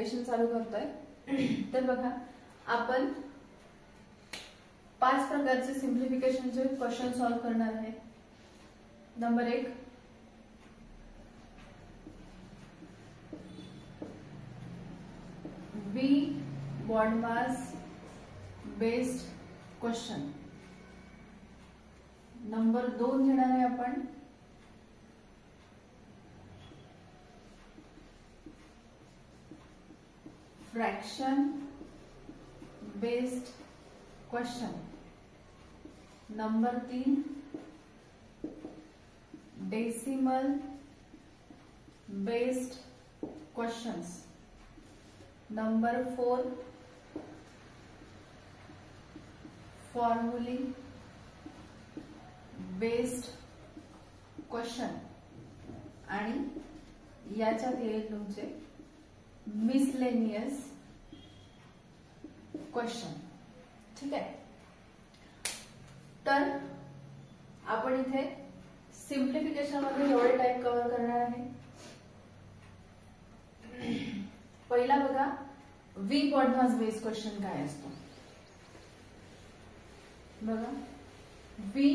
Simplification चालू करतोय. तर बघा आपण 5 प्रकारचे सिम्प्लिफिकेशनचे क्वेश्चन सॉल्व्ह करणार आहे. नंबर 1, बी BODMAS based question. Number 2 घेणार आहे आपण fraction based question. Number 3 decimal based questions. Number 4 formulae based question. आणि याच्यात येईल तुमचे मिसलेनियस क्वेश्चन. ठीक आहे. तर आपण इथे सिम्प्लिफिकेशन मध्ये एवढे टाइप कव्हर करणार आहे. पहिला बघा V BODMAS based question काय असतो. बघा V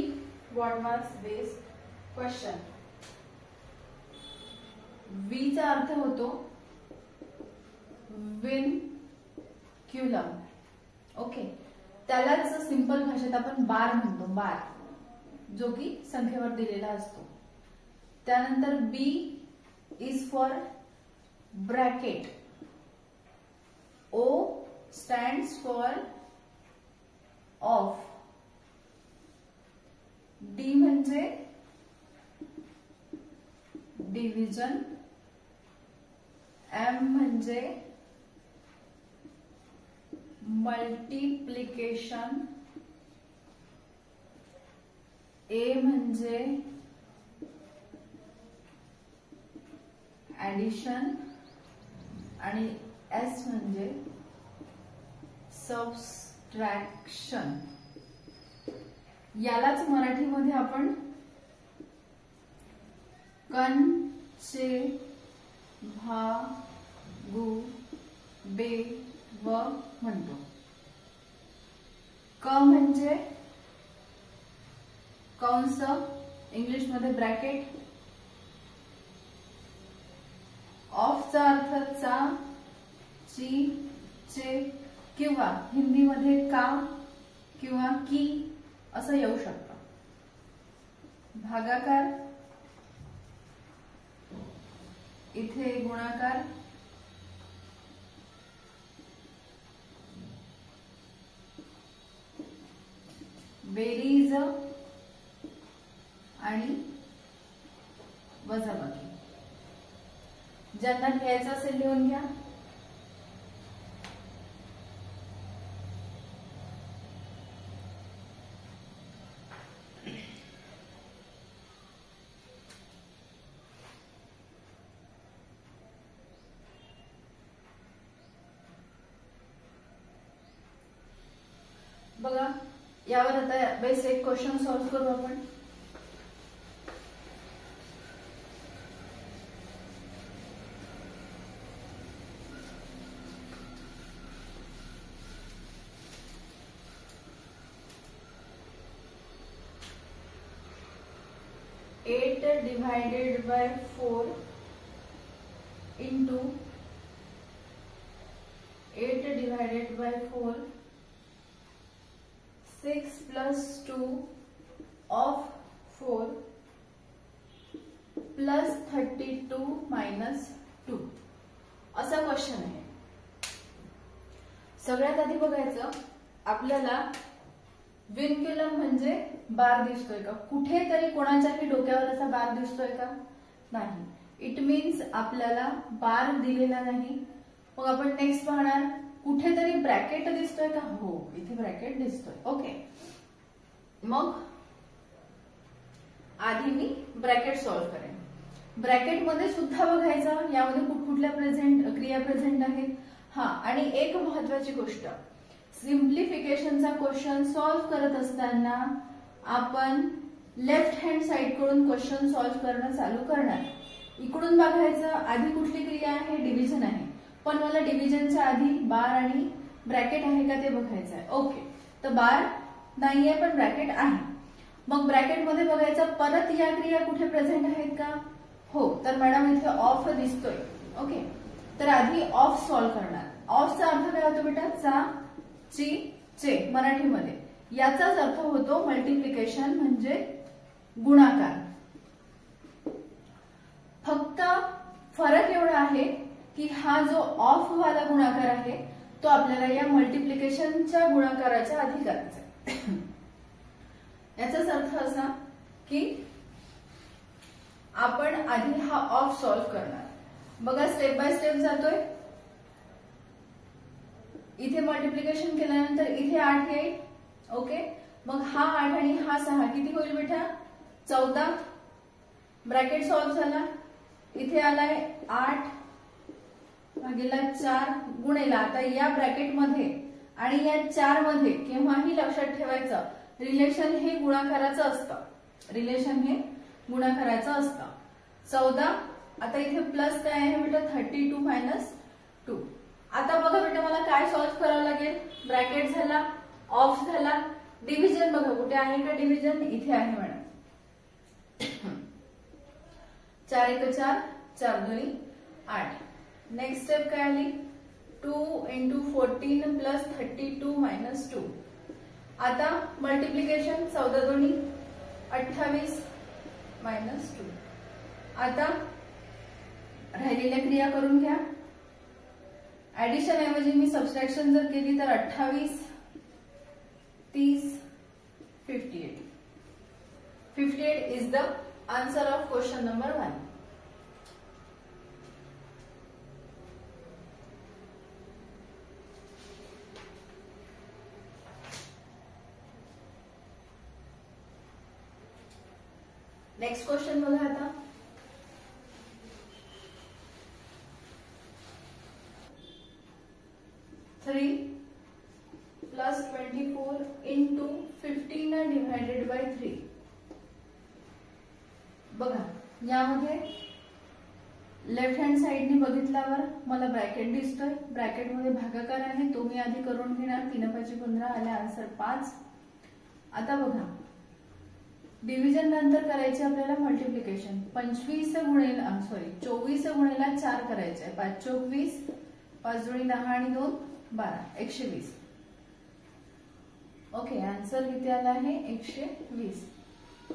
BODMAS based question. V चा अर्थ होतो विनक्युलम. ओके. त्यालाच सिंपल भाषेत आपण बार म्हणतो, बार, जो की संख्येवर दिलेला असतो. त्यानंतर B is for bracket. O stands for of. D म्हणजे डिव्हिजन. एम म्हणजे मल्टिप्लिकेशन. ए म्हणजे ऍडिशन आणि एस म्हणजे सबट्रॅक्शन. यालाच मराठीमध्ये आपण कंचे भागू बे व म्हणतो. क म्हणजे कंस, इंग्लिश मध्ये ब्रॅकेट. ऑफचा अर्थ चा, ची, चे किंवा हिंदीमध्ये का किंवा की असं येऊ शकतं. भागाकार, इथे गुणाकार. बेरीज आणि वजाबाकी. ज्यांना घ्यायचं असेल लिहून घ्या. बघा यावर आता बेस एक क्वेश्चन सॉल्व्ह करू आपण. Eight divided by 4 into 8 divided by 4 6 plus 2 of 4 plus 32 minus 2 असा क्वेश्चन आहे. सगळ्यात आधी बघायचं आपल्याला विनक्युलम म्हणजे बार दिसतोय का, कुठेतरी कोणाच्याही डोक्यावर असा बार दिसतोय का, नाही. इट मीन्स आपल्याला बार दिलेला नाही. मग आपण नेक्स्ट पाहणार कुठेतरी ब्रॅकेट दिसतोय का, हो इथे ब्रॅकेट दिसतोय. ओके. मग आधी मी ब्रॅकेट सॉल्व्ह करेन. ब्रॅकेट मध्ये सुद्धा बघायचं यामध्ये कुठकुठल्या क्रिया प्रेझेंट आहेत. हा, आणि एक महत्वाची गोष्ट, सिम्प्लिफिकेशनचा क्वेश्चन सॉल्व्ह करत असताना आपण लेफ्ट हँड साइड कडून क्वेश्चन सॉल्व्ह करणं चालू करणार. इकडून बघायचं आधी कुठली क्रिया आहे, डिव्हिजन आहे. पण मला डिव्हिजनच्या आधी बार आणि ब्रॅकेट आहे का ते बघायचं आहे. ओके, तर बार नाहीये पण ब्रॅकेट आहे. मग ब्रॅकेटमध्ये बघायचं परत या क्रिया कुठे प्रेझेंट आहेत का. हो, तर मॅडम इथे ऑफ दिसतोय. ओके, तर आधी ऑफ सॉल्व्ह करणार. ऑफचा अर्थ काय होतो बेटा, चा, ची, चे मराठीमध्ये. याचाच अर्थ होतो मल्टिप्लिकेशन म्हणजे गुणाकार. फक्त फरक एवढा आहे की हा जो ऑफ वाला गुणाकार आहे तो आपल्याला या मल्टिप्लिकेशनच्या गुणाकाराच्या आधी करायचा आहे. याचाच अर्थ असा की आपण आधी हा ऑफ सॉल्व्ह करणार. बघा स्टेप बाय स्टेप जातोय. इथे मल्टिप्लिकेशन केल्यानंतर इथे 8 येईल. ओके, मग हा 8 आणि हा 6 किती होईल बेटा, 14. ब्रॅकेट सॉल्व्ह झाला. इथे आलाय 8 भागिले 4 गुणेला. आता या ब्रॅकेटमध्ये आणि या 4 मध्ये केव्हाही लक्षात ठेवायचं रिलेशन हे गुणाकाराचं असतं. रिलेशन हे गुणाकाराचं असतं. 14. आता इथे प्लस काय आहे बेटा, 32 मायनस 2. आता बघा बेटा मला काय सॉल्व्ह करावं लागेल. ब्रॅकेट झाला, ऑफ झाला, डिव्हिजन बघा कुठे आहे का डिव्हिजन, इथे आहे मॅडम. 4 1 4, 4 2 8. नेक्स्ट स्टेप काय आली, 2 × 14 प्लस 32 मायनस 2. आता मल्टिप्लिकेशन 14 2 28 मायनस 2. आता राहिलेल्या क्रिया करून घ्या. ऍडिशन ऐवजी मी सबट्रॅक्शन जर केली तर 28 30 58. 58 is the answer of question number 1. Next question बघा आता. Three plus 24 into 15 divided by 3. बघा यामध्ये लेफ्ट हँड साइडने बघितल्यावर मला ब्रॅकेट दिसतोय. ब्रॅकेटमध्ये भागाकार आहे तो मी आधी करून घेणार. 3 × 5 = 15 आले आन्सर 5. आता बघा डिव्हिजन नंतर करायचे आपल्याला मल्टिप्लिकेशन. 24 गुणिले 24 गुणिले 4 करायचे आहे. 5 चोक 20, 5 दुणी 10 आणि 2 12, 120. ओके, आन्सर किती आला आहे 120.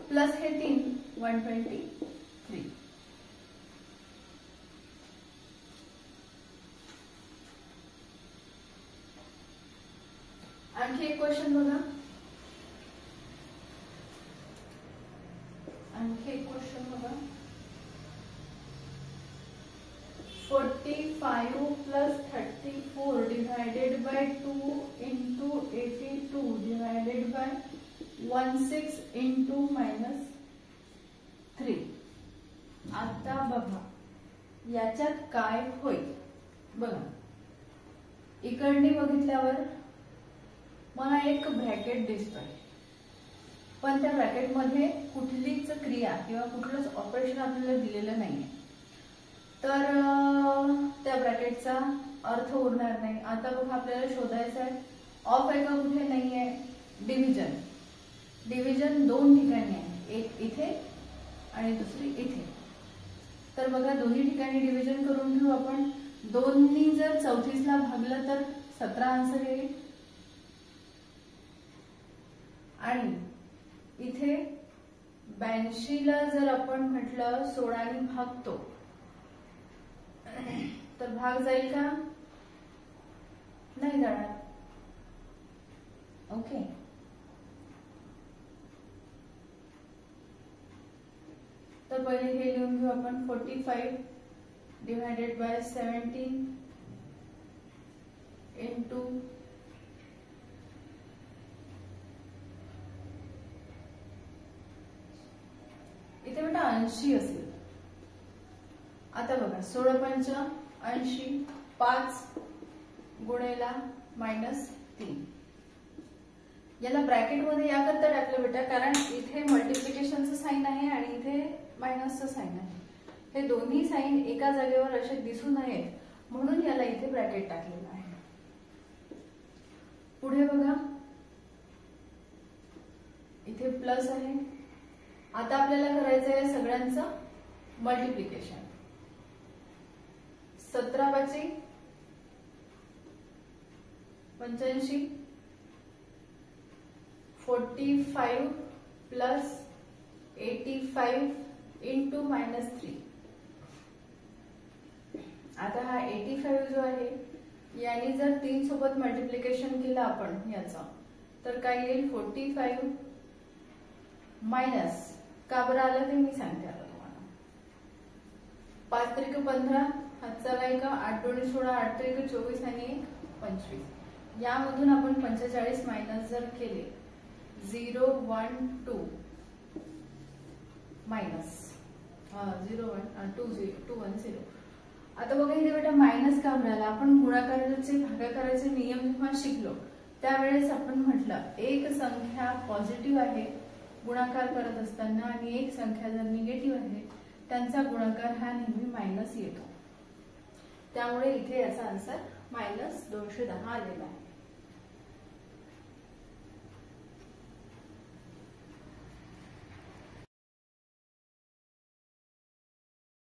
प्लस हे 3 123. आणखी एक क्वेश्चन बघा. आणखी एक क्वेश्चन बघा. 45 plus 34 divided by 2 into 82 divided by 16 into minus 3. आता बघा याच्यात काय होईल. बघा इकडनी बघितल्यावर मला एक ब्रॅकेट दिसतोय पण त्या ब्रॅकेटमध्ये कुठलीच क्रिया किंवा कुठलंच ऑपरेशन आपल्याला दिलेलं नाहीये. तर त्या ब्रॅकेटचा अर्थ उरणार नाही. आता बघा आपल्याला शोधायचं आहे ऑफ आहे का कुठे नाहीये. डिव्हिजन. डिव्हिजन 2 ठिकाणी आहे, एक इथे आणि दुसरी इथे. तर बघा दोन्ही ठिकाणी डिव्हिजन करून घेऊ आपण. 2नी जर 34 ला भागलं तर 17 आन्सर येईल. आणि इथे 82 ला जर आपण म्हटलं 16 ने भागतो तर भाग जाईल का, नाही जाणार. ओके, तर पहिले हे लिहून घेऊ आपण. 45 डिवायडेड बाय 17 इंटू इथे बेटा 80 असेल. आता बघा 16 × 5 = 80. 5 गुणेला -3. याला ब्रॅकेट मध्ये याकरता टाकलं बेटा कारण इथे मल्टिप्लिकेशनचं साइन आहे आणि इथे मायनसचं साइन आहे. हे दोन्ही साइन एका जागेवर असे दिसू नयेत म्हणून याला इथे ब्रॅकेट टाकलेलं आहे. पुढे बघा, इथे प्लस आहे. आता आपल्याला करायचं आहे सगळ्यांचं मल्टिप्लिकेशन. 17 85 45 plus 85 into -3. आता हा 85 जो आहे याने जर 3 सोबत मल्टिप्लिकेशन केलं आपण याचं, तर काय येईल 45 मायनस, का बरं आलं ते मी सांगते आता तुम्हाला. 5 त्रिक 15, हातचा काय का 8 दोन्ही 16, 8 त्रिक 24 आणि 1 25. यामधून आपण 45 मायनस जर केले 0 1 2 मायनस 0 1 2 0 2 1 0. आता बघा इथे बेटा मायनस का मिळाला. आपण गुणाकाराचे भागाकाराचे नियम जेव्हा शिकलो त्यावेळेस आपण म्हटलं एक संख्या पॉझिटिव्ह आहे गुणाकार करत असताना आणि एक संख्या जर निगेटिव्ह आहे त्यांचा गुणाकार हा नेहमी मायनस येतो. त्यामुळे इथे याचा आन्सर -210 आलेला आहे.